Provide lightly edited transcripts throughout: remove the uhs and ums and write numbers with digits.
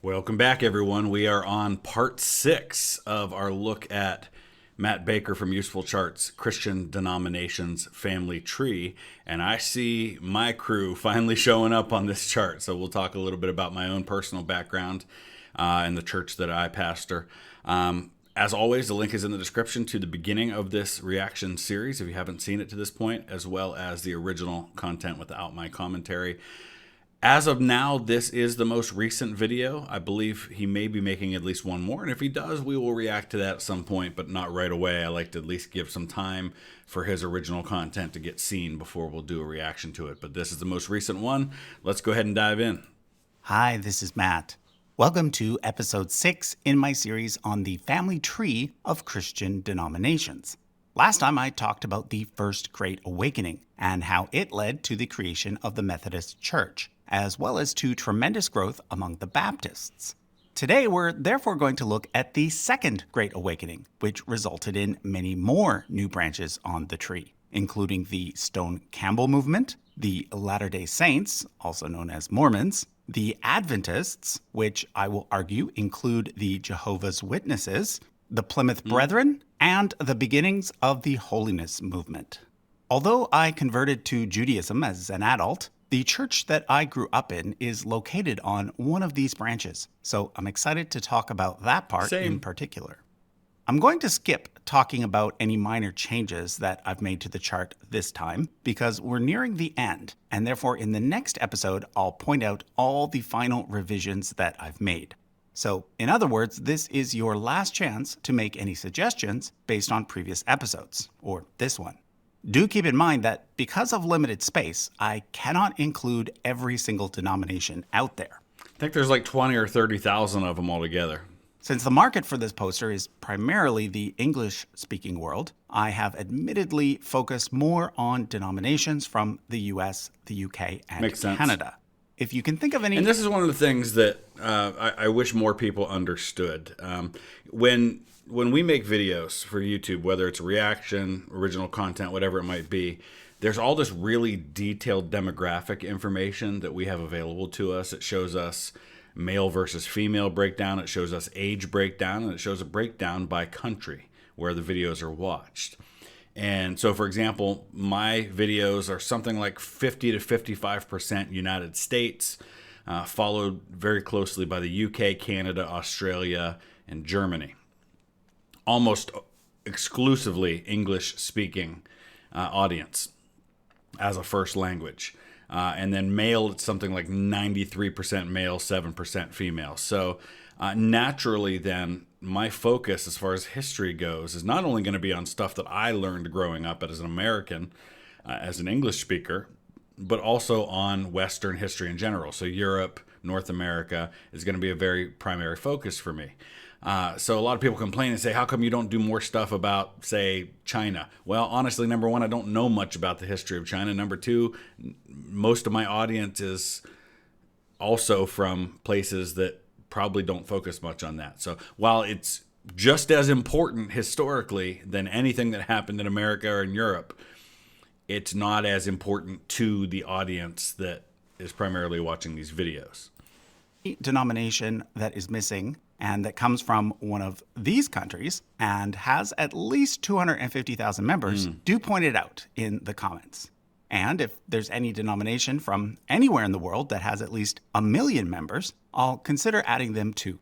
Welcome back, everyone. We are on part 6 of our look at Matt Baker from Useful Charts, Christian Denominations Family Tree. And I see my crew finally showing up on this chart. So we'll talk a little bit about my own personal background and the church that I pastor. As always, the link is in the description to the beginning of this reaction series, if you haven't seen it to this point, as well as the original content without my commentary. As of now, this is the most recent video. I believe he may be making at least one more, and if he does, we will react to that at some point, but not right away. I like to at least give some time for his original content to get seen before we'll do a reaction to it. But this is the most recent one. Let's go ahead and dive in. Hi, this is Matt. Welcome to episode 6 in my series on the family tree of Christian denominations. Last time I talked about the First Great Awakening and how it led to the creation of the Methodist Church, as well as to tremendous growth among the Baptists. Today, we're therefore going to look at the Second Great Awakening, which resulted in many more new branches on the tree, including the Stone Campbell movement, the Latter-day Saints, also known as Mormons, the Adventists, which I will argue include the Jehovah's Witnesses, the Plymouth Brethren, and the beginnings of the Holiness movement. Although I converted to Judaism as an adult, the church that I grew up in is located on one of these branches, so I'm excited to talk about that part in particular. I'm going to skip talking about any minor changes that I've made to the chart this time because we're nearing the end, and therefore in the next episode I'll point out all the final revisions that I've made. So, in other words, this is your last chance to make any suggestions based on previous episodes, or this one. Do keep in mind that because of limited space, I cannot include every single denomination out there. I think there's like 20 or 30,000 of them altogether. Since the market for this poster is primarily the English-speaking world, I have admittedly focused more on denominations from the US, the UK, and Canada. If you can think of any... And this is one of the things that I wish more people understood. When we make videos for YouTube, whether it's reaction, original content, whatever it might be, there's all this really detailed demographic information that we have available to us. It shows us male versus female breakdown, it shows us age breakdown, and it shows a breakdown by country where the videos are watched. And so, for example, my videos are something like 50 to 55% United States, followed very closely by the UK, Canada, Australia, and Germany. Almost exclusively English-speaking audience as a first language. And then male, it's something like 93% male, 7% female. So naturally then, my focus as far as history goes is not only going to be on stuff that I learned growing up as an American, as an English speaker, but also on Western history in general. So Europe, North America is going to be a very primary focus for me. So a lot of people complain and say, how come you don't do more stuff about, say, China? Well, honestly, number one, I don't know much about the history of China. Number two, most of my audience is also from places that probably don't focus much on that. So while it's just as important historically than anything that happened in America or in Europe, it's not as important to the audience that is primarily watching these videos. Denomination that is missing and that comes from one of these countries and has at least 250,000 members, do point it out in the comments. And if there's any denomination from anywhere in the world that has at least 1 million members, I'll consider adding them too.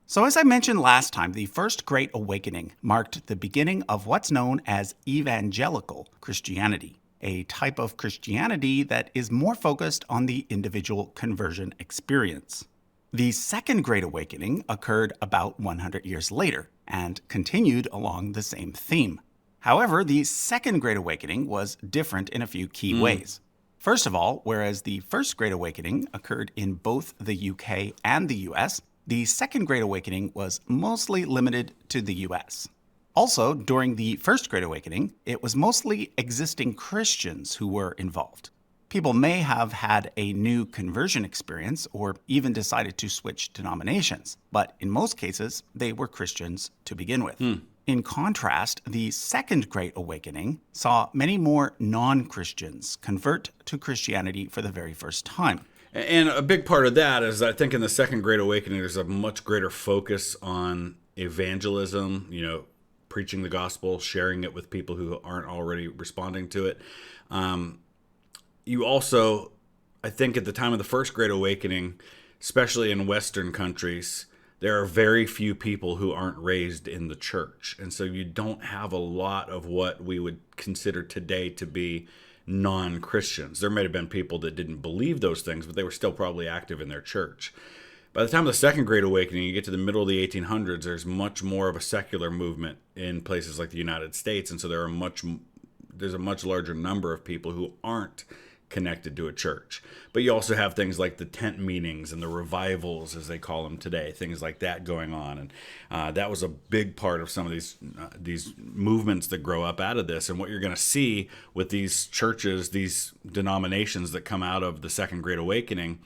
So as I mentioned last time, the First Great Awakening marked the beginning of what's known as evangelical Christianity, a type of Christianity that is more focused on the individual conversion experience. The Second Great Awakening occurred about 100 years later and continued along the same theme. However, the Second Great Awakening was different in a few key ways. First of all, whereas the First Great Awakening occurred in both the UK and the US, the Second Great Awakening was mostly limited to the US. Also, during the First Great Awakening, it was mostly existing Christians who were involved. People may have had a new conversion experience or even decided to switch denominations, but in most cases, they were Christians to begin with. In contrast, the Second Great Awakening saw many more non-Christians convert to Christianity for the very first time. And a big part of that is, I think in the Second Great Awakening, there's a much greater focus on evangelism, preaching the gospel, sharing it with people who aren't already responding to it. You also, I think at the time of the First Great Awakening, especially in Western countries, there are very few people who aren't raised in the church. And so you don't have a lot of what we would consider today to be non-Christians. There may have been people that didn't believe those things, but they were still probably active in their church. By the time of the Second Great Awakening, you get to the middle of the 1800s, there's much more of a secular movement in places like the United States. And so there's a much larger number of people who aren't connected to a church. But you also have things like the tent meetings and the revivals, as they call them today, things like that going on. And that was a big part of some of these movements that grow up out of this. And what you're going to see with these churches, these denominations that come out of the Second Great Awakening,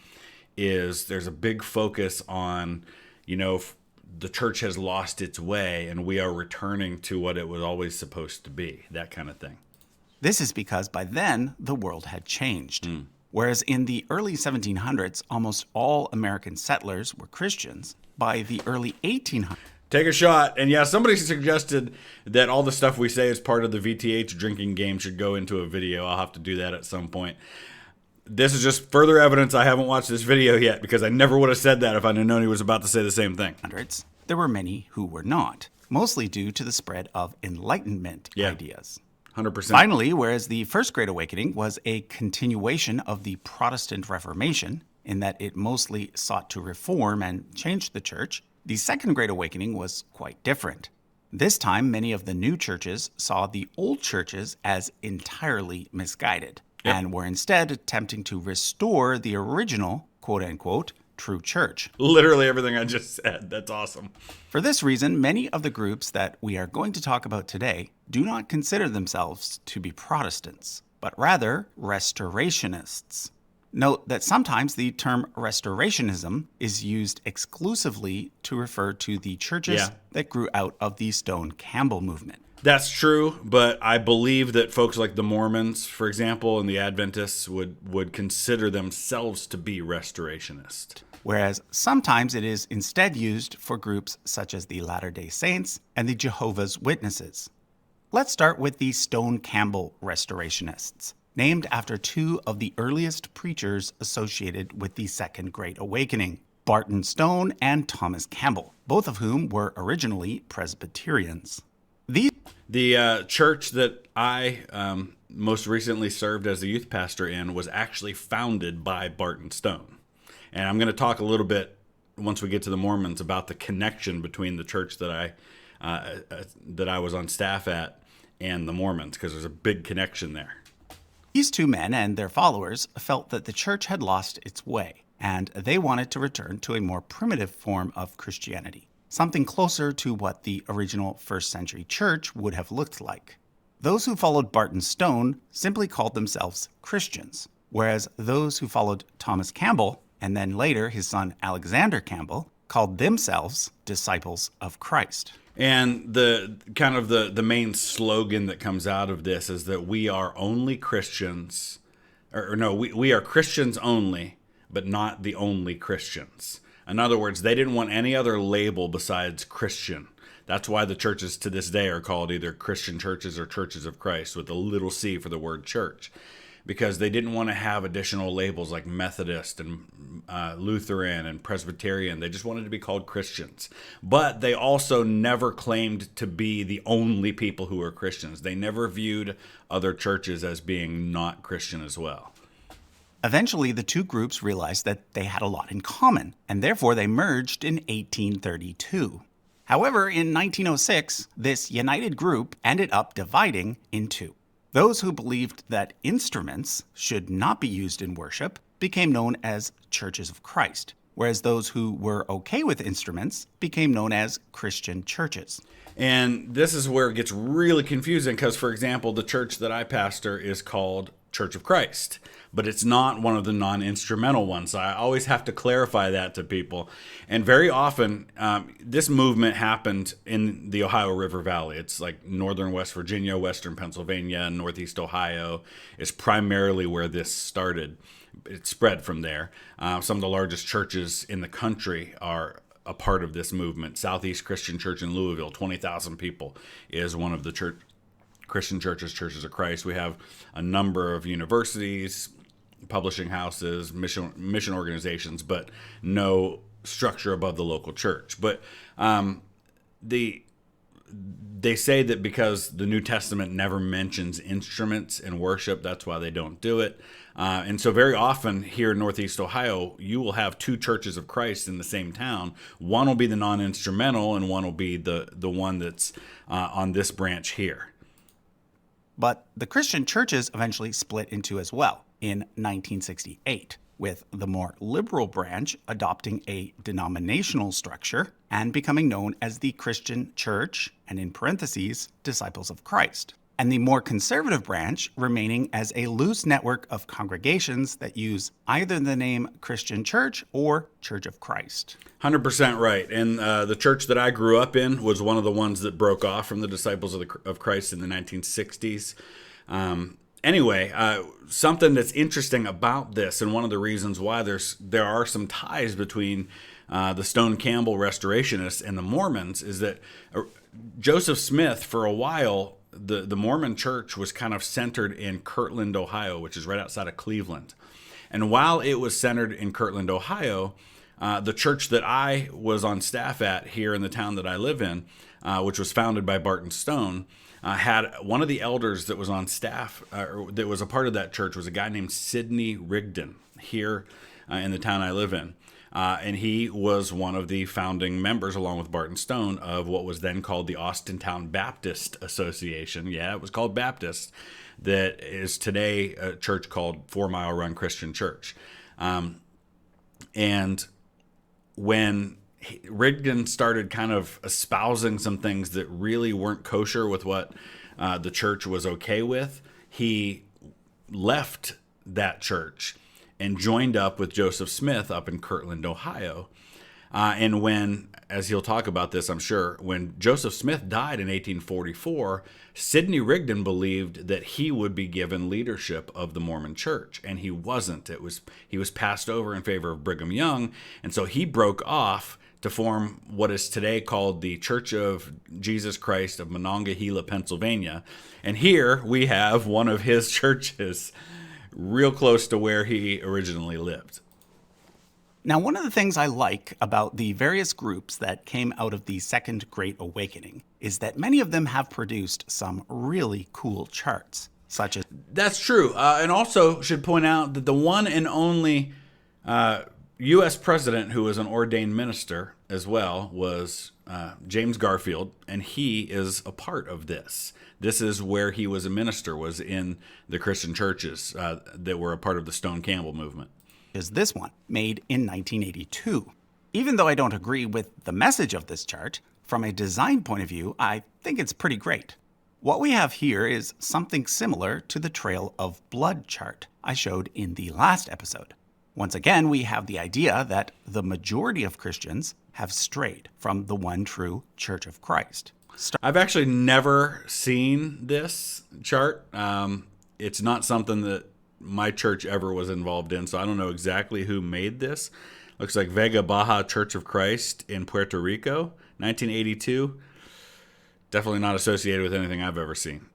is there's a big focus on, the church has lost its way and we are returning to what it was always supposed to be, that kind of thing. This is because by then, the world had changed. Whereas in the early 1700s, almost all American settlers were Christians, by the early 1800s... Take a shot. And yeah, somebody suggested that all the stuff we say as part of the VTH drinking game should go into a video. I'll have to do that at some point. This is just further evidence I haven't watched this video yet, because I never would have said that if I'd have known he was about to say the same thing. There were many who were not, mostly due to the spread of Enlightenment ideas. 100%. Finally, whereas the First Great Awakening was a continuation of the Protestant Reformation, in that it mostly sought to reform and change the church, the Second Great Awakening was quite different. This time, many of the new churches saw the old churches as entirely misguided, and were instead attempting to restore the original, quote-unquote, true church. Literally everything I just said. That's awesome. For this reason, many of the groups that we are going to talk about today do not consider themselves to be Protestants, but rather restorationists. Note that sometimes the term restorationism is used exclusively to refer to the churches that grew out of the Stone Campbell movement. That's true, but I believe that folks like the Mormons, for example, and the Adventists would consider themselves to be restorationist. Whereas sometimes it is instead used for groups such as the Latter-day Saints and the Jehovah's Witnesses. Let's start with the Stone Campbell restorationists, named after two of the earliest preachers associated with the Second Great Awakening, Barton Stone and Thomas Campbell, both of whom were originally Presbyterians. The church that I most recently served as a youth pastor in was actually founded by Barton Stone. And I'm going to talk a little bit, once we get to the Mormons, about the connection between the church that I was on staff at and the Mormons, because there's a big connection there. These two men and their followers felt that the church had lost its way, and they wanted to return to a more primitive form of Christianity, something closer to what the original first century church would have looked like. Those who followed Barton Stone simply called themselves Christians, whereas those who followed Thomas Campbell, and then later his son Alexander Campbell, called themselves disciples of Christ. And the main slogan that comes out of this is that we are only Christians, we are Christians only, but not the only Christians. In other words, they didn't want any other label besides Christian. That's why the churches to this day are called either Christian churches or churches of Christ, with a little c for the word church, because they didn't want to have additional labels like Methodist and Lutheran and Presbyterian. They just wanted to be called Christians. But they also never claimed to be the only people who were Christians. They never viewed other churches as being not Christian as well. Eventually, the two groups realized that they had a lot in common, and therefore they merged in 1832. However, in 1906, this united group ended up dividing in two. Those who believed that instruments should not be used in worship became known as Churches of Christ, whereas those who were okay with instruments became known as Christian churches. And this is where it gets really confusing because, for example, the church that I pastor is called Church of Christ, but it's not one of the non-instrumental ones. So I always have to clarify that to people. And very often, this movement happened in the Ohio River Valley. It's like northern West Virginia, western Pennsylvania, and northeast Ohio is primarily where this started. It spread from there. Some of the largest churches in the country are a part of this movement. Southeast Christian Church in Louisville, 20,000 people, is one of the Christian churches, Churches of Christ. We have a number of universities, publishing houses, mission organizations, but no structure above the local church. But they say that because the New Testament never mentions instruments in worship, that's why they don't do it. And so very often here in Northeast Ohio, you will have two churches of Christ in the same town. One will be the non-instrumental, and one will be the one that's on this branch here. But the Christian churches eventually split in two as well in 1968, with the more liberal branch adopting a denominational structure and becoming known as the Christian Church, and in parentheses, Disciples of Christ, and the more conservative branch remaining as a loose network of congregations that use either the name Christian Church or Church of Christ. 100% right. And the church that I grew up in was one of the ones that broke off from the Disciples of Christ in the 1960s. Anyway, something that's interesting about this, and one of the reasons why there are some ties between the Stone Campbell restorationists and the Mormons, is that Joseph Smith, for a while, the Mormon church was kind of centered in Kirtland, Ohio, which is right outside of Cleveland. And while it was centered in Kirtland, Ohio, the church that I was on staff at here in the town that I live in, which was founded by Barton Stone, had one of the elders that was on staff, that was a part of that church, was a guy named Sidney Rigdon here in the town I live in. And he was one of the founding members, along with Barton Stone, of what was then called the Austintown Baptist Association. Yeah, it was called Baptist. That is today a church called 4 Mile Run Christian Church. And when Rigdon started kind of espousing some things that really weren't kosher with what the church was okay with, he left that church and joined up with Joseph Smith up in Kirtland, Ohio. And when, as he'll talk about this, I'm sure, when Joseph Smith died in 1844, Sidney Rigdon believed that he would be given leadership of the Mormon church, and he wasn't. He was passed over in favor of Brigham Young, and so he broke off to form what is today called the Church of Jesus Christ of Monongahela, Pennsylvania. And here we have one of his churches real close to where he originally lived. Now, one of the things I like about the various groups that came out of the Second Great Awakening is that many of them have produced some really cool charts, such as... That's true. And also should point out that the one and only U.S. president who was an ordained minister as well was James Garfield, and he is a part of this. This is where he was a minister, was in the Christian churches that were a part of the Stone Campbell movement. Is this one, made in 1982. Even though I don't agree with the message of this chart, from a design point of view, I think it's pretty great. What we have here is something similar to the Trail of Blood chart I showed in the last episode. Once again, we have the idea that the majority of Christians have strayed from the one true Church of Christ. I've actually never seen this chart. It's not something that my church ever was involved in, so I don't know exactly who made this. Looks like Vega Baja Church of Christ in Puerto Rico, 1982. Definitely not associated with anything I've ever seen.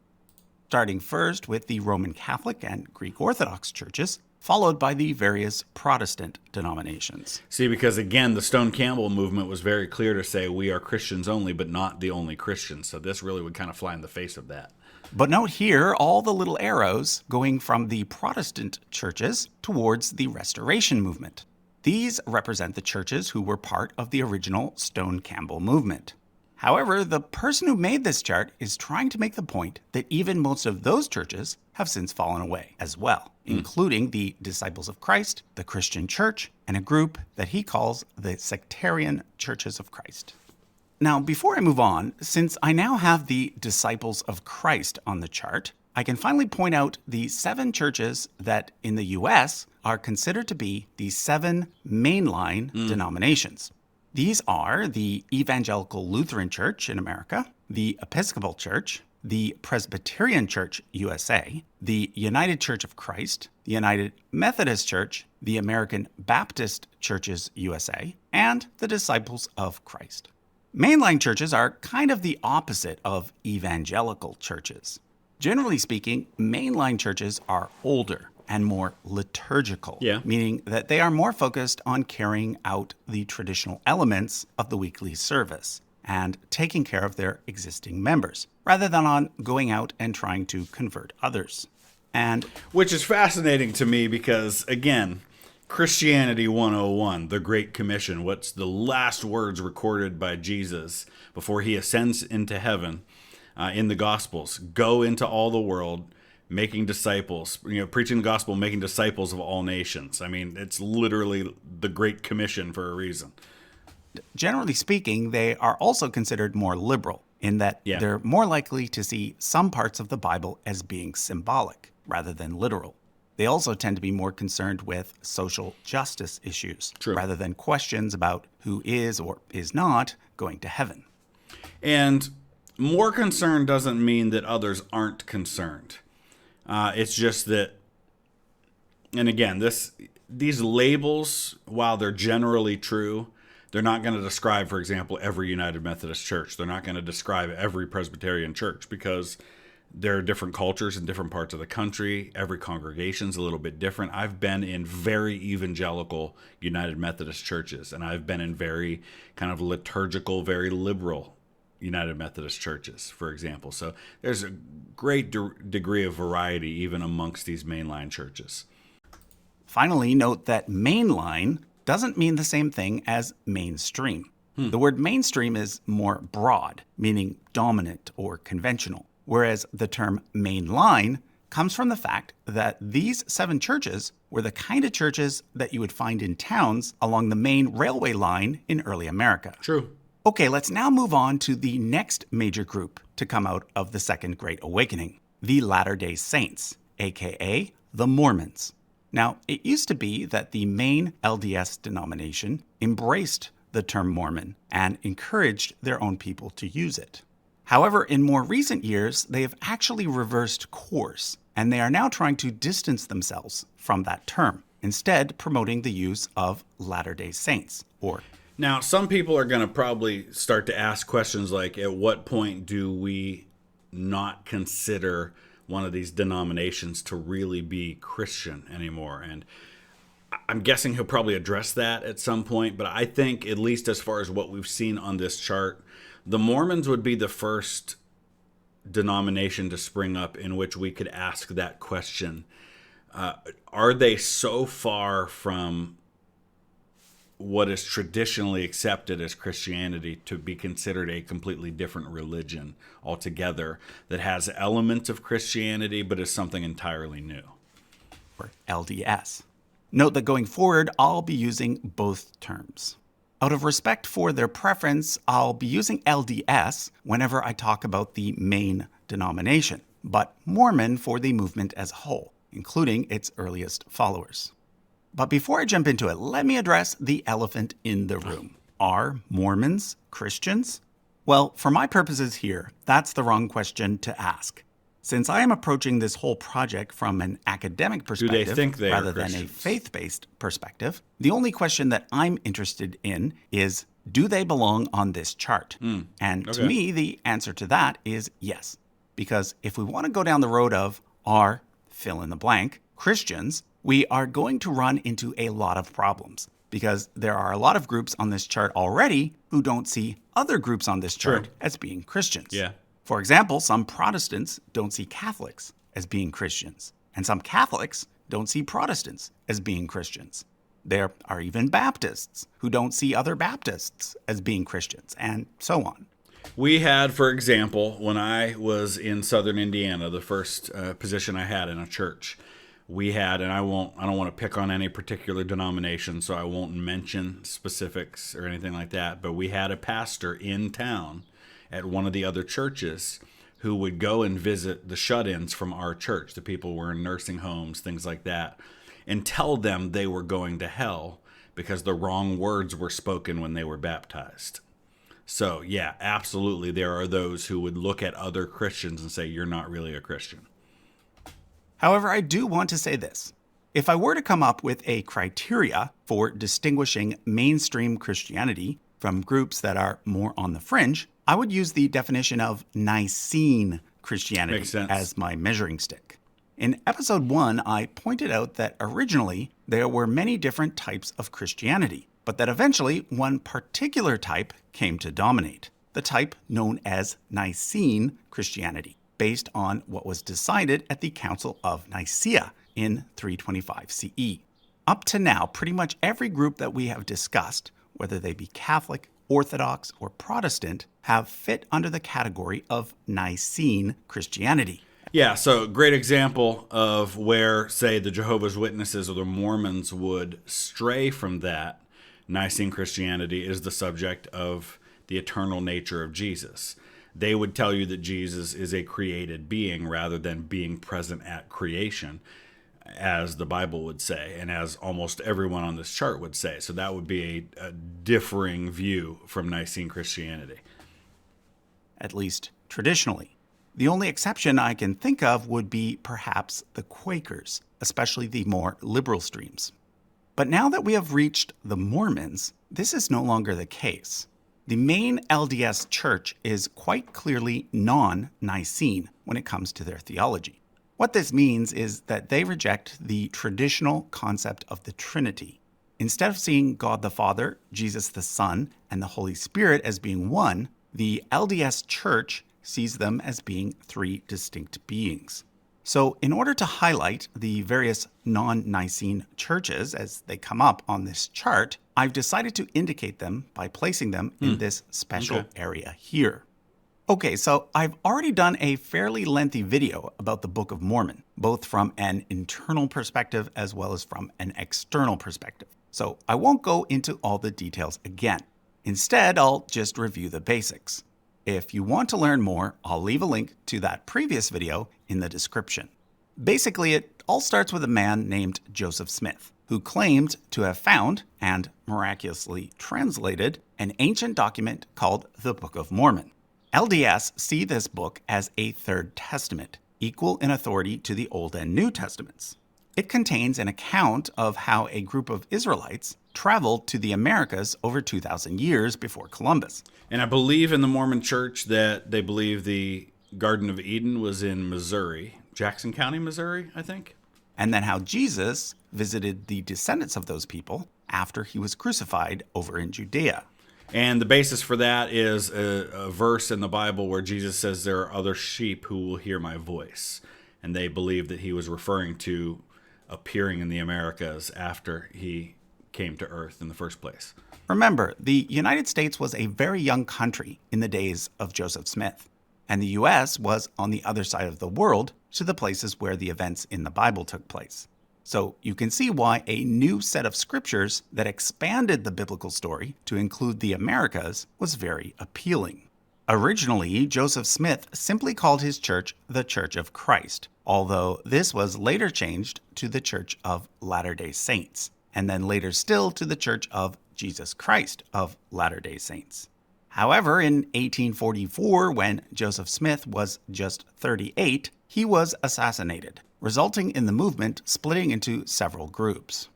Starting first with the Roman Catholic and Greek Orthodox churches, followed by the various Protestant denominations. See, because again, the Stone Campbell movement was very clear to say we are Christians only, but not the only Christians. So this really would kind of fly in the face of that. But note here all the little arrows going from the Protestant churches towards the Restoration movement. These represent the churches who were part of the original Stone Campbell movement. However, the person who made this chart is trying to make the point that even most of those churches have since fallen away as well, including the Disciples of Christ, the Christian Church, and a group that he calls the Sectarian Churches of Christ. Now, before I move on, since I now have the Disciples of Christ on the chart, I can finally point out the 7 churches that in the U.S. are considered to be the 7 mainline denominations. These are the Evangelical Lutheran Church in America, the Episcopal Church, the Presbyterian Church USA, the United Church of Christ, the United Methodist Church, the American Baptist Churches USA, and the Disciples of Christ. Mainline churches are kind of the opposite of evangelical churches. Generally speaking, mainline churches are older and more liturgical, meaning that they are more focused on carrying out the traditional elements of the weekly service and taking care of their existing members, rather than on going out and trying to convert others. And which is fascinating to me because, again, Christianity 101, the Great Commission, what's the last words recorded by Jesus before he ascends into heaven in the Gospels? Go into all the world, making disciples, preaching the gospel, making disciples of all nations. I mean, it's literally the Great Commission for a reason. Generally speaking, they are also considered more liberal in that they're more likely to see some parts of the Bible as being symbolic rather than literal. They also tend to be more concerned with social justice issues rather than questions about who is or is not going to heaven. And more concerned doesn't mean that others aren't concerned. It's just that, and again, these labels, while they're generally true, they're not going to describe, for example, every United Methodist church. They're not going to describe every Presbyterian church because there are different cultures in different parts of the country. Every congregation's a little bit different. I've been in very evangelical United Methodist churches, and I've been in very kind of liturgical, very liberal United Methodist churches, for example. So there's a great degree of variety even amongst these mainline churches. Finally, note that mainline doesn't mean the same thing as mainstream. The word mainstream is more broad, meaning dominant or conventional, whereas the term mainline comes from the fact that these 7 churches were the kind of churches that you would find in towns along the main railway line in early America. True. Okay, let's now move on to the next major group to come out of the Second Great Awakening, the Latter-day Saints, aka the Mormons. Now, it used to be that the main LDS denomination embraced the term Mormon and encouraged their own people to use it. However, in more recent years, they have actually reversed course, and they are now trying to distance themselves from that term, instead promoting the use of Latter-day Saints, or Now, some people are going to probably start to ask questions like, at what point do we not consider one of these denominations to really be Christian anymore? And I'm guessing he'll probably address that at some point, but I think, at least as far as what we've seen on this chart, the Mormons would be the first denomination to spring up in which we could ask that question. Are they so far from what is traditionally accepted as Christianity to be considered a completely different religion altogether that has elements of Christianity but is something entirely new? or LDS. Note that going forward, I'll be using both terms. Out of respect for their preference, I'll be using LDS whenever I talk about the main denomination, but Mormon for the movement as a whole, including its earliest followers. But before I jump into it, let me address the elephant in the room. Are Mormons Christians? Well, for my purposes here, that's the wrong question to ask. Since I am approaching this whole project from an academic perspective rather than a faith-based perspective, the only question that I'm interested in is, do they belong on this chart? To me, the answer to that is yes. Because if we want to go down the road of are, fill in the blank, Christians, we are going to run into a lot of problems. Because there are a lot of groups on this chart already who don't see other groups on this chart as being Christians. Yeah. For example, some Protestants don't see Catholics as being Christians, and some Catholics don't see Protestants as being Christians. There are even Baptists who don't see other Baptists as being Christians, and so on. We had, for example, when I was in southern Indiana, the first position I had in a church, we had, and I don't want to pick on any particular denomination, so I won't mention specifics or anything like that, but we had a pastor in town at one of the other churches who would go and visit the shut-ins from our church, the people who were in nursing homes, things like that, and tell them they were going to hell because the wrong words were spoken when they were baptized. So, yeah, absolutely, there are those who would look at other Christians and say, you're not really a Christian. However, I do want to say this. If I were to come up with a criteria for distinguishing mainstream Christianity from groups that are more on the fringe, I would use the definition of Nicene Christianity as my measuring stick. In episode 1, I pointed out that originally there were many different types of Christianity, but that eventually one particular type came to dominate, the type known as Nicene Christianity, based on what was decided at the Council of Nicaea in 325 CE. Up to now, pretty much every group that we have discussed, whether they be Catholic, Orthodox, or Protestant, have fit under the category of Nicene Christianity. Yeah, so great example of where, say, the Jehovah's Witnesses or the Mormons would stray from that Nicene Christianity is the subject of the eternal nature of Jesus. They would tell you that Jesus is a created being rather than being present at creation, as the Bible would say, and as almost everyone on this chart would say. So that would be a differing view from Nicene Christianity. At least traditionally. The only exception I can think of would be perhaps the Quakers, especially the more liberal streams. But now that we have reached the Mormons, this is no longer the case. The main LDS church is quite clearly non-Nicene when it comes to their theology. What this means is that they reject the traditional concept of the Trinity. Instead of seeing God the Father, Jesus the Son, and the Holy Spirit as being one, the LDS church sees them as being three distinct beings. So in order to highlight the various non-Nicene churches as they come up on this chart, I've decided to indicate them by placing them in this special area here. Okay, so I've already done a fairly lengthy video about the Book of Mormon, both from an internal perspective as well as from an external perspective. So I won't go into all the details again. Instead, I'll just review the basics. If you want to learn more, I'll leave a link to that previous video in the description. Basically, it all starts with a man named Joseph Smith, who claimed to have found, and miraculously translated, an ancient document called the Book of Mormon. LDS see this book as a third testament, equal in authority to the Old and New Testaments. It contains an account of how a group of Israelites traveled to the Americas over 2,000 years before Columbus. And I believe in the Mormon church that they believe the Garden of Eden was in Missouri, Jackson County, Missouri, I think. And then how Jesus visited the descendants of those people after he was crucified over in Judea. And the basis for that is a verse in the Bible where Jesus says there are other sheep who will hear my voice. And they believe that he was referring to appearing in the Americas after he came to earth in the first place. Remember, the United States was a very young country in the days of Joseph Smith. And the U.S. was on the other side of the world to the places where the events in the Bible took place. So you can see why a new set of scriptures that expanded the biblical story to include the Americas was very appealing. Originally, Joseph Smith simply called his church the Church of Christ, although this was later changed to the Church of Latter-day Saints, and then later still to the Church of Jesus Christ of Latter-day Saints. However, in 1844, when Joseph Smith was just 38, he was assassinated, resulting in the movement splitting into several groups.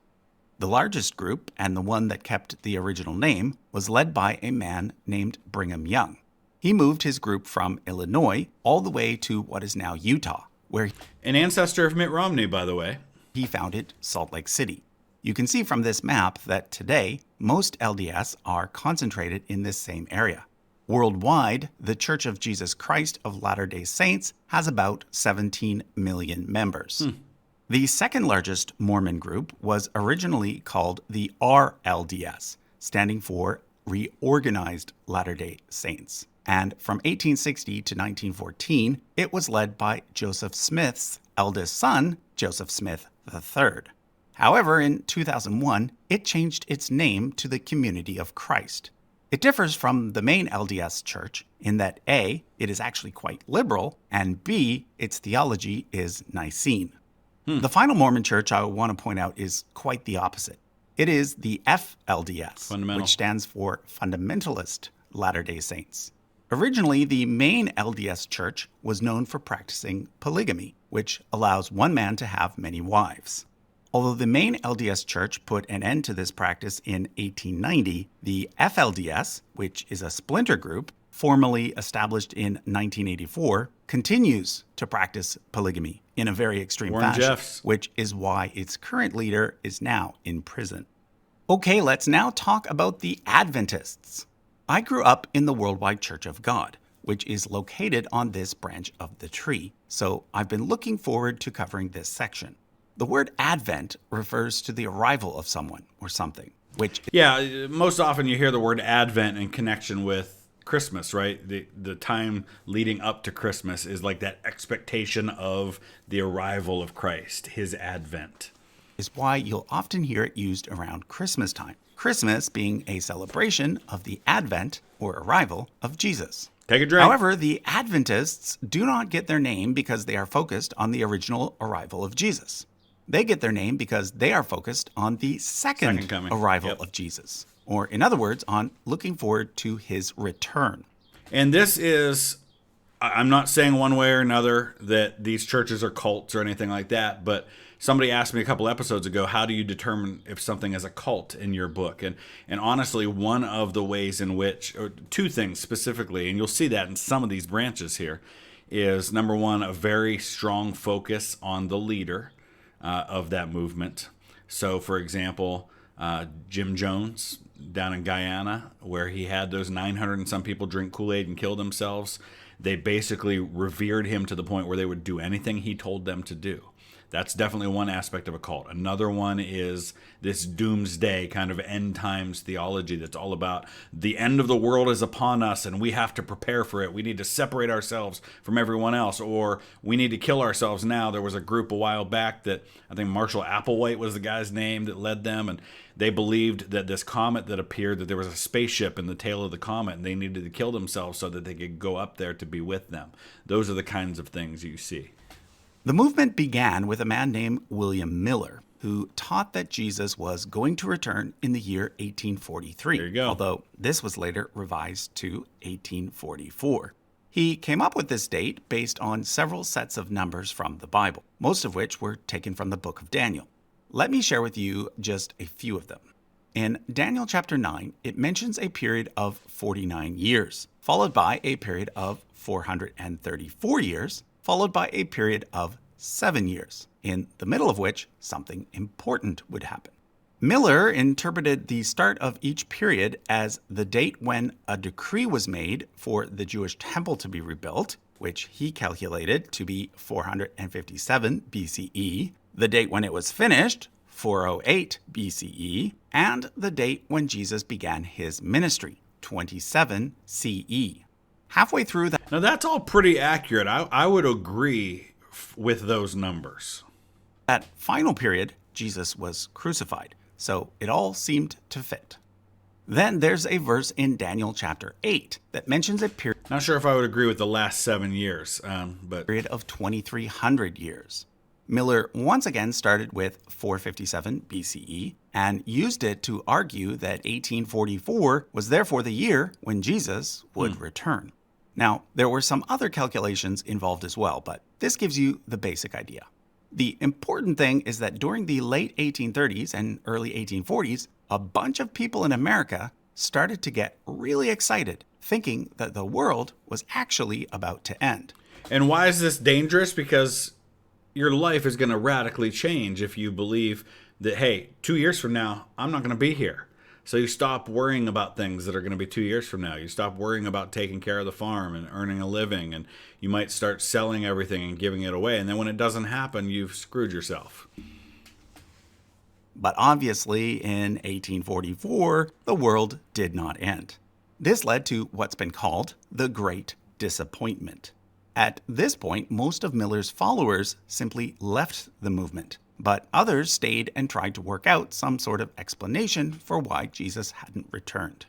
The largest group, and the one that kept the original name, was led by a man named Brigham Young. He moved his group from Illinois all the way to what is now Utah, where an ancestor of Mitt Romney, by the way. He founded Salt Lake City. You can see from this map that today, most LDS are concentrated in this same area. Worldwide, the Church of Jesus Christ of Latter-day Saints has about 17 million members. The second largest Mormon group was originally called the RLDS, standing for Reorganized Latter-day Saints. And from 1860 to 1914, it was led by Joseph Smith's eldest son, Joseph Smith III. However, in 2001, it changed its name to the Community of Christ. It differs from the main LDS church in that A, it is actually quite liberal, and B, its theology is Nicene. The final Mormon church I want to point out is quite the opposite. It is the FLDS, which stands for Fundamentalist Latter-day Saints. Originally, the main LDS church was known for practicing polygamy, which allows one man to have many wives. Although the main LDS church put an end to this practice in 1890, the FLDS, which is a splinter group, formally established in 1984, continues to practice polygamy in a very extreme fashion, which is why its current leader is now in prison. Okay, let's now talk about the Adventists. I grew up in the Worldwide Church of God, which is located on this branch of the tree, so I've been looking forward to covering this section. The word Advent refers to the arrival of someone or something, which... Yeah, most often you hear the word Advent in connection with Christmas, right? The time leading up to Christmas is like that expectation of the arrival of Christ, his advent. Is why you'll often hear it used around Christmas time. Christmas being a celebration of the advent or arrival of Jesus. Take a drink. However, the Adventists do not get their name because they are focused on the original arrival of Jesus. They get their name because they are focused on the second arrival of Jesus. Or, in other words, on looking forward to his return. And this is, I'm not saying one way or another that these churches are cults or anything like that, but somebody asked me a couple episodes ago, how do you determine if something is a cult in your book? And honestly, one of the ways in which, or two things specifically, and you'll see that in some of these branches here, is number one, a very strong focus on the leader of that movement. So, for example, Jim Jones down in Guyana, where he had those 900 and some people drink Kool-Aid and kill themselves, they basically revered him to the point where they would do anything he told them to do. That's definitely one aspect of a cult. Another one is this doomsday kind of end times theology that's all about the end of the world is upon us and we have to prepare for it. We need to separate ourselves from everyone else, or we need to kill ourselves now. There was a group a while back that I think Marshall Applewhite was the guy's name that led them, and they believed that this comet that appeared, that there was a spaceship in the tail of the comet and they needed to kill themselves so that they could go up there to be with them. Those are the kinds of things you see. The movement began with a man named William Miller, who taught that Jesus was going to return in the year 1843. There you go. Although this was later revised to 1844. He came up with this date based on several sets of numbers from the Bible, most of which were taken from the book of Daniel. Let me share with you just a few of them. In Daniel chapter 9, it mentions a period of 49 years, followed by a period of 434 years, followed by a period of 7 years, in the middle of which something important would happen. Miller interpreted the start of each period as the date when a decree was made for the Jewish temple to be rebuilt, which he calculated to be 457 BCE, the date when it was finished, 408 BCE, and the date when Jesus began his ministry, 27 CE. Halfway through that... Now that's all pretty accurate. I would agree with those numbers. That final period, Jesus was crucified, so it all seemed to fit. Then there's a verse in Daniel chapter 8 that mentions a period... Not sure if I would agree with the last 7 years, but... ...period of 2,300 years. Miller once again started with 457 BCE and used it to argue that 1844 was therefore the year when Jesus would return. Now, there were some other calculations involved as well, but this gives you the basic idea. The important thing is that during the late 1830s and early 1840s, a bunch of people in America started to get really excited, thinking that the world was actually about to end. And why is this dangerous? Because your life is going to radically change if you believe that, hey, 2 years from now, I'm not going to be here. So you stop worrying about things that are going to be 2 years from now. You stop worrying about taking care of the farm and earning a living, and you might start selling everything and giving it away. And then when it doesn't happen, you've screwed yourself. But obviously, in 1844, the world did not end. This led to what's been called the Great Disappointment. At this point, most of Miller's followers simply left the movement, but others stayed and tried to work out some sort of explanation for why Jesus hadn't returned.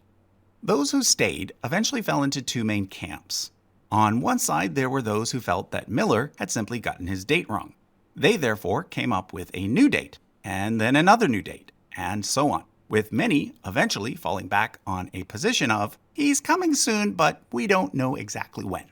Those who stayed eventually fell into two main camps. On one side, there were those who felt that Miller had simply gotten his date wrong. They therefore came up with a new date, and then another new date, and so on, with many eventually falling back on a position of, he's coming soon, but we don't know exactly when.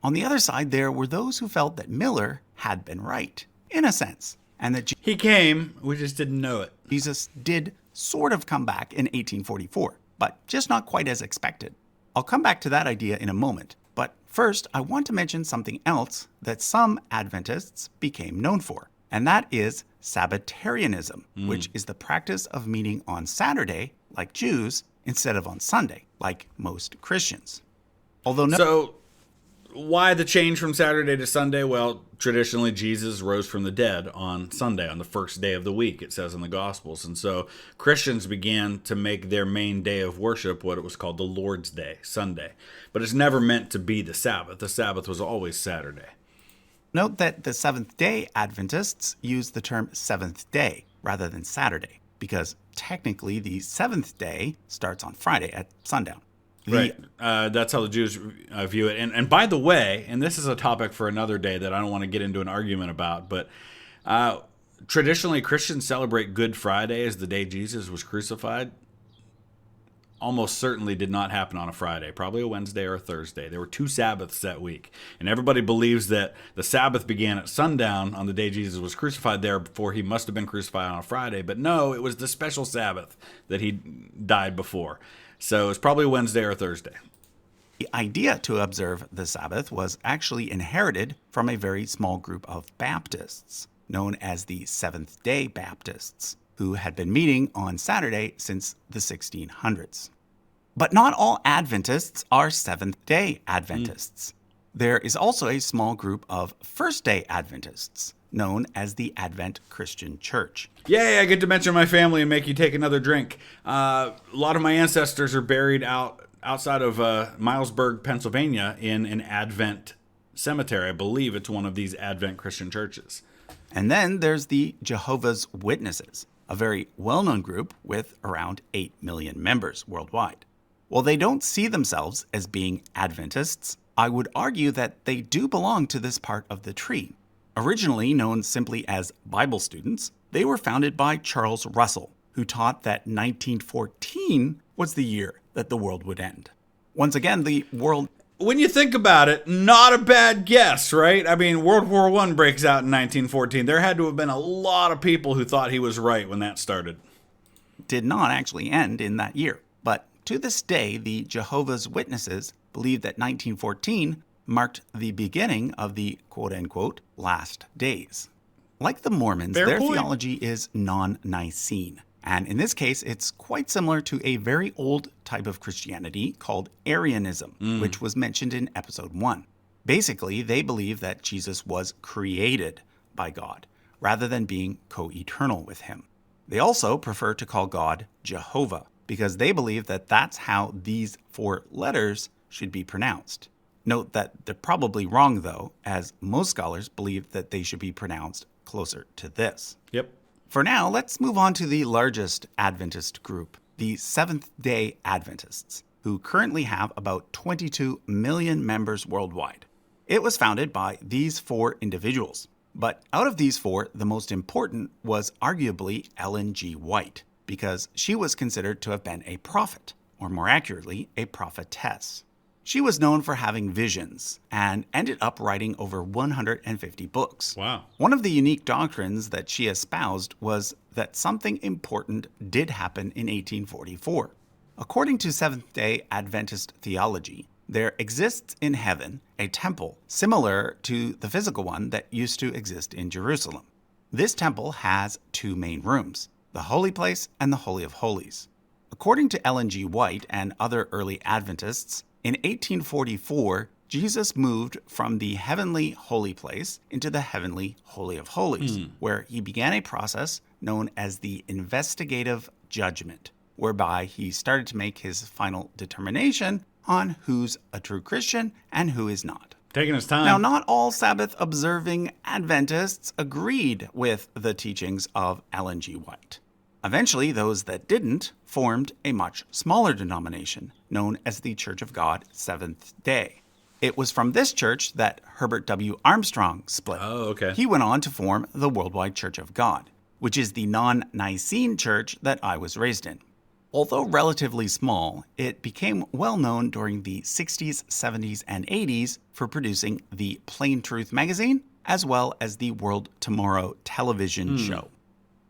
On the other side, there were those who felt that Miller had been right, in a sense, and that He came, we just didn't know it. Jesus did sort of come back in 1844, but just not quite as expected. I'll come back to that idea in a moment, but first I want to mention something else that some Adventists became known for, and that is Sabbatarianism, which is the practice of meeting on Saturday, like Jews, instead of on Sunday, like most Christians. So, why the change from Saturday to Sunday? Well, traditionally, Jesus rose from the dead on Sunday, on the first day of the week, it says in the Gospels. And so Christians began to make their main day of worship what it was called the Lord's Day, Sunday. But it's never meant to be the Sabbath. The Sabbath was always Saturday. Note that the Seventh-day Adventists use the term seventh day rather than Saturday, because technically the seventh day starts on Friday at sundown. Right. That's how the Jews view it. And by the way, and this is a topic for another day that I don't want to get into an argument about, but traditionally Christians celebrate Good Friday as the day Jesus was crucified. Almost certainly did not happen on a Friday, probably a Wednesday or a Thursday. There were two Sabbaths that week. And everybody believes that the Sabbath began at sundown on the day Jesus was crucified, therefore he must have been crucified on a Friday. But no, it was the special Sabbath that he died before. So it's probably Wednesday or Thursday. The idea to observe the Sabbath was actually inherited from a very small group of Baptists, known as the Seventh-day Baptists, who had been meeting on Saturday since the 1600s. But not all Adventists are Seventh-day Adventists. There is also a small group of First-day Adventists, known as the Advent Christian Church. Yay, I get to mention my family and make you take another drink. A lot of my ancestors are buried outside of Milesburg, Pennsylvania, in an Advent cemetery. I believe it's one of these Advent Christian churches. And then there's the Jehovah's Witnesses, a very well-known group with around 8 million members worldwide. While they don't see themselves as being Adventists, I would argue that they do belong to this part of the tree. Originally known simply as Bible students, they were founded by Charles Russell, who taught that 1914 was the year that the world would end. Once again, the world... When you think about it, not a bad guess, right? I mean, World War I breaks out in 1914. There had to have been a lot of people who thought he was right when that started. Did not actually end in that year. But to this day, the Jehovah's Witnesses believe that 1914 marked the beginning of the quote-unquote last days. Like the Mormons, their theology is non-Nicene. And in this case, it's quite similar to a very old type of Christianity called Arianism, which was mentioned in episode 1. Basically, they believe that Jesus was created by God, rather than being co-eternal with him. They also prefer to call God Jehovah, because they believe that that's how these 4 letters should be pronounced. Note that they're probably wrong, though, as most scholars believe that they should be pronounced closer to this. Yep. For now, let's move on to the largest Adventist group, the Seventh-day Adventists, who currently have about 22 million members worldwide. It was founded by these 4 individuals, but out of these 4, the most important was arguably Ellen G. White, because she was considered to have been a prophet, or more accurately, a prophetess. She was known for having visions and ended up writing over 150 books. Wow. One of the unique doctrines that she espoused was that something important did happen in 1844. According to Seventh-day Adventist theology, there exists in heaven a temple similar to the physical one that used to exist in Jerusalem. This temple has 2 main rooms, the Holy Place and the Holy of Holies. According to Ellen G. White and other early Adventists, in 1844, Jesus moved from the heavenly holy place into the heavenly Holy of Holies, where he began a process known as the investigative judgment, whereby he started to make his final determination on who's a true Christian and who is not. Taking his time. Now, not all Sabbath-observing Adventists agreed with the teachings of Ellen G. White. Eventually, those that didn't formed a much smaller denomination known as the Church of God Seventh-day. It was from this church that Herbert W. Armstrong split. Oh, okay. He went on to form the Worldwide Church of God, which is the non-Nicene church that I was raised in. Although relatively small, it became well known during the 60s, 70s, and 80s for producing the Plain Truth magazine, as well as the World Tomorrow television show.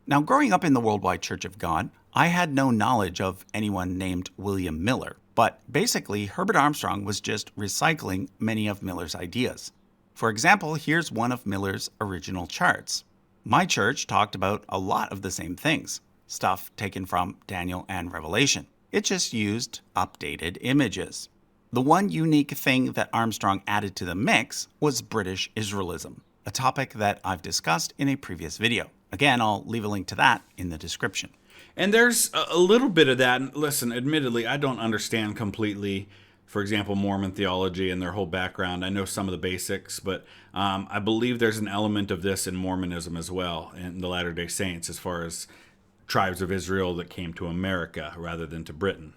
Now, growing up in the Worldwide Church of God, I had no knowledge of anyone named William Miller, but basically Herbert Armstrong was just recycling many of Miller's ideas. For example, here's one of Miller's original charts. My church talked about a lot of the same things, stuff taken from Daniel and Revelation. It just used updated images. The one unique thing that Armstrong added to the mix was British Israelism, a topic that I've discussed in a previous video. Again, I'll leave a link to that in the description. And there's a little bit of that. And listen, admittedly, I don't understand completely, for example, Mormon theology and their whole background. I know some of the basics, but I believe there's an element of this in Mormonism as well, in the Latter-day Saints, as far as tribes of Israel that came to America rather than to Britain.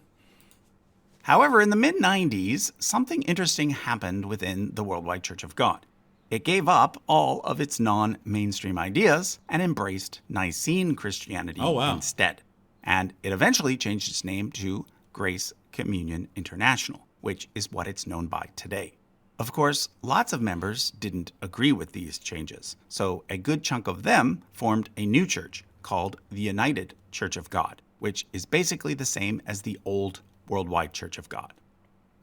However, in the mid-90s, something interesting happened within the Worldwide Church of God. It gave up all of its non-mainstream ideas and embraced Nicene Christianity instead. And it eventually changed its name to Grace Communion International, which is what it's known by today. Of course, lots of members didn't agree with these changes, so a good chunk of them formed a new church called the United Church of God, which is basically the same as the old Worldwide Church of God.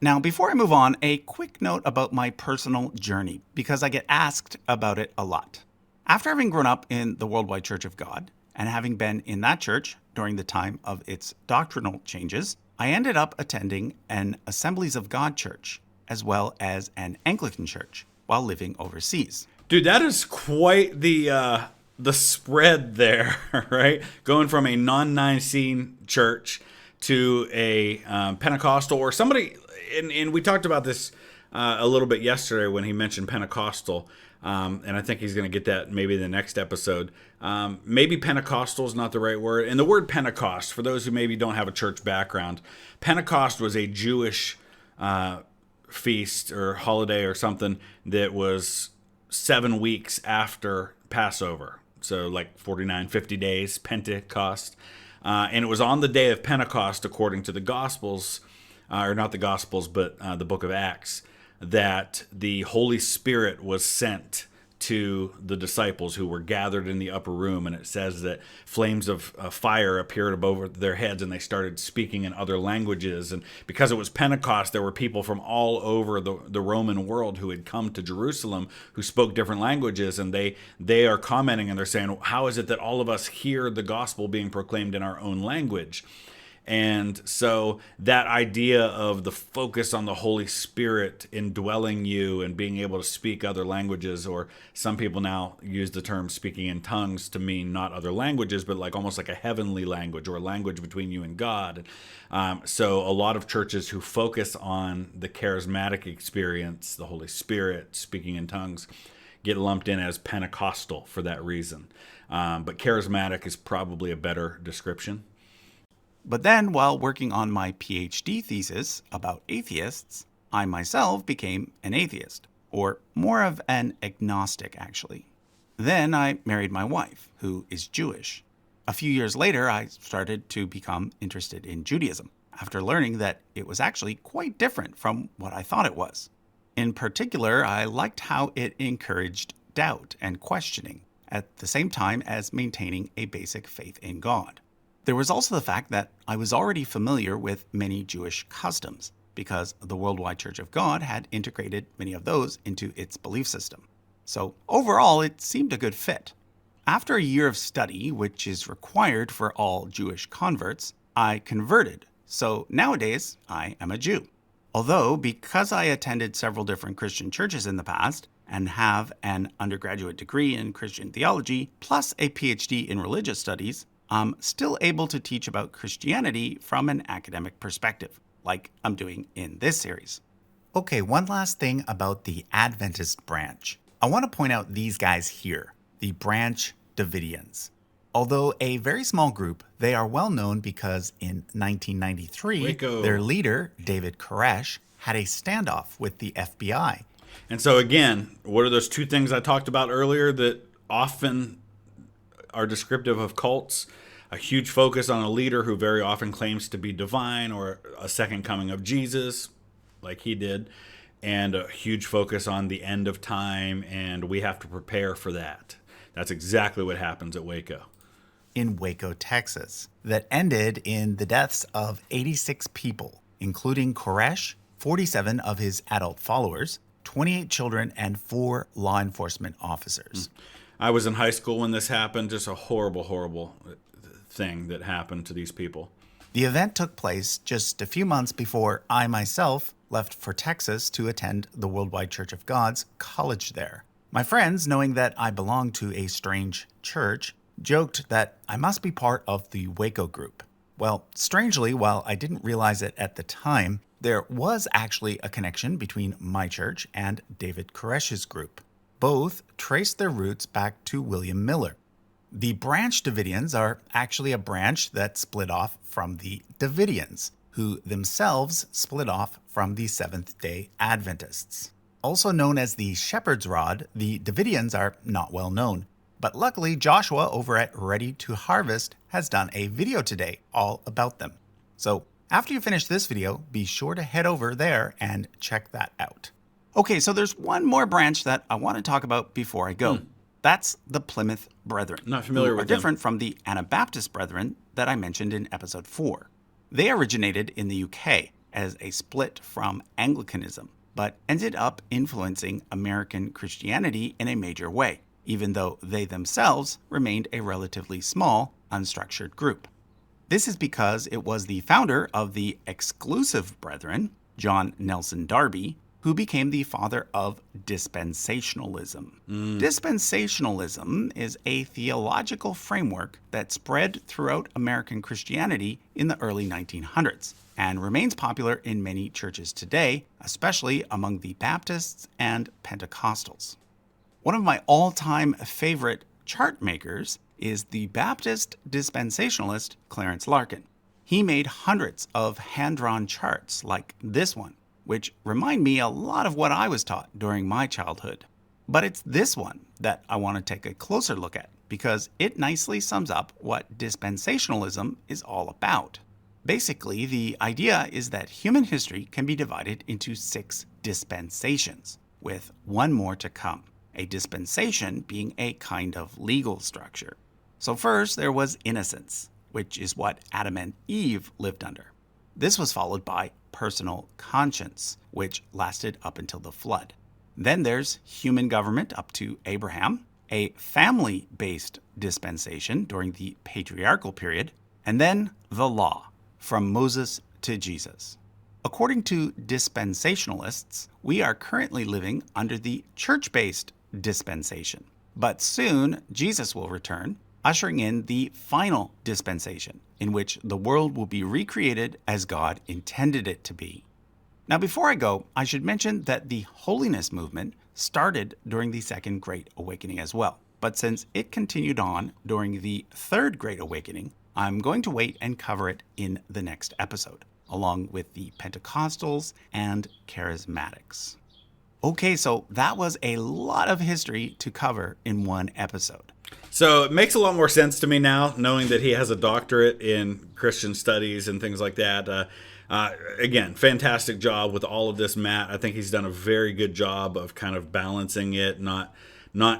Now, before I move on, a quick note about my personal journey, because I get asked about it a lot. After having grown up in the Worldwide Church of God, and having been in that church during the time of its doctrinal changes, I ended up attending an Assemblies of God church, as well as an Anglican church, while living overseas. Dude, that is quite the spread there, right? Going from a non-Nicene church to a Pentecostal, or somebody, and we talked about this a little bit yesterday when he mentioned Pentecostal, and I think he's going to get that maybe in the next episode. Maybe Pentecostal is not the right word. And the word Pentecost, for those who maybe don't have a church background, Pentecost was a Jewish feast or holiday or something that was 7 weeks after Passover. So like 49, 50 days, Pentecost. And it was on the day of Pentecost, according to the Gospels, or not the Gospels, but the book of Acts, that the Holy Spirit was sent to the disciples who were gathered in the upper room. And it says that flames of fire appeared above their heads, and they started speaking in other languages. And because it was Pentecost, there were people from all over the Roman world who had come to Jerusalem who spoke different languages. And they are commenting, and they're saying, how is it that all of us hear the gospel being proclaimed in our own language? And so that idea of the focus on the Holy Spirit indwelling you and being able to speak other languages, or some people now use the term speaking in tongues to mean not other languages, but like almost like a heavenly language or a language between you and God. So a lot of churches who focus on the charismatic experience, the Holy Spirit, speaking in tongues, get lumped in as Pentecostal for that reason. But charismatic is probably a better description. But then, while working on my PhD thesis about atheists, I myself became an atheist, or more of an agnostic, actually. Then I married my wife, who is Jewish. A few years later, I started to become interested in Judaism, after learning that it was actually quite different from what I thought it was. In particular, I liked how it encouraged doubt and questioning, at the same time as maintaining a basic faith in God. There was also the fact that I was already familiar with many Jewish customs, because the Worldwide Church of God had integrated many of those into its belief system. So overall, it seemed a good fit. After a year of study, which is required for all Jewish converts, I converted. So nowadays, I am a Jew. Although, because I attended several different Christian churches in the past and have an undergraduate degree in Christian theology, plus a PhD in religious studies, I'm still able to teach about Christianity from an academic perspective, like I'm doing in this series. Okay, one last thing about the Adventist branch. I want to point out these guys here, the Branch Davidians. Although a very small group, they are well known because in 1993, Waco. their leader, David Koresh, had a standoff with the FBI. And so again, what are those two things I talked about earlier that often are descriptive of cults? A huge focus on a leader who very often claims to be divine or a second coming of Jesus, like he did, and a huge focus on the end of time, and we have to prepare for that. That's exactly what happens at Waco. In Waco, Texas, that ended in the deaths of 86 people, including Koresh, 47 of his adult followers, 28 children, and 4 law enforcement officers. I was in high school when this happened. Just a horrible, horrible thing that happened to these people. The event took place just a few months before I myself left for Texas to attend the Worldwide Church of God's college there. My friends, knowing that I belonged to a strange church, joked that I must be part of the Waco group. Well, strangely, while I didn't realize it at the time, there was actually a connection between my church and David Koresh's group. Both traced their roots back to William Miller. The Branch Davidians are actually a branch that split off from the Davidians, who themselves split off from the Seventh-day Adventists. Also known as the Shepherd's Rod, the Davidians are not well known. But luckily, Joshua over at Ready to Harvest has done a video today all about them. So after you finish this video, be sure to head over there and check that out. Okay, so there's one more branch that I want to talk about before I go. That's the Plymouth Brethren. Not familiar who with are them. different from the Anabaptist Brethren that I mentioned in episode 4. They originated in the UK as a split from Anglicanism, but ended up influencing American Christianity in a major way, even though they themselves remained a relatively small, unstructured group. This is because it was the founder of the Exclusive Brethren, John Nelson Darby, who became the father of dispensationalism. Dispensationalism is a theological framework that spread throughout American Christianity in the early 1900s and remains popular in many churches today, especially among the Baptists and Pentecostals. One of my all-time favorite chart makers is the Baptist dispensationalist Clarence Larkin. He made hundreds of hand-drawn charts like this one, which remind me a lot of what I was taught during my childhood. But it's this one that I want to take a closer look at because it nicely sums up what dispensationalism is all about. Basically, the idea is that human history can be divided into 6 dispensations, with one more to come. A dispensation being a kind of legal structure. So first, there was innocence, which is what Adam and Eve lived under. This was followed by personal conscience, which lasted up until the flood. Then there's human government up to Abraham, a family-based dispensation during the patriarchal period, and then the law, from Moses to Jesus. According to dispensationalists, we are currently living under the church-based dispensation. But soon, Jesus will return, ushering in the final dispensation, in which the world will be recreated as God intended it to be. Now, before I go, I should mention that the holiness movement started during the Second Great Awakening as well. But since it continued on during the Third Great Awakening, I'm going to wait and cover it in the next episode, along with the Pentecostals and Charismatics. Okay, so that was a lot of history to cover in one episode. So it makes a lot more sense to me now, knowing that he has a doctorate in Christian studies and things like that. Again, fantastic job with all of this, Matt. I think he's done a very good job of kind of balancing it, not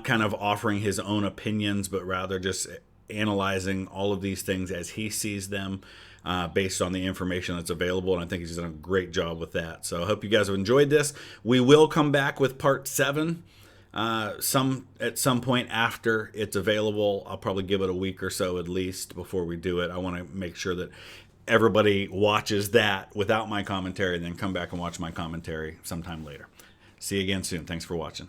kind of offering his own opinions, but rather just analyzing all of these things as he sees them based on the information that's available. And I think he's done a great job with that. So I hope you guys have enjoyed this. We will come back with part 7. At some point after it's available. I'll probably give it a week or so at least before we do it. I want to make sure that everybody watches that without my commentary and then come back and watch my commentary sometime later. See you again soon. Thanks for watching.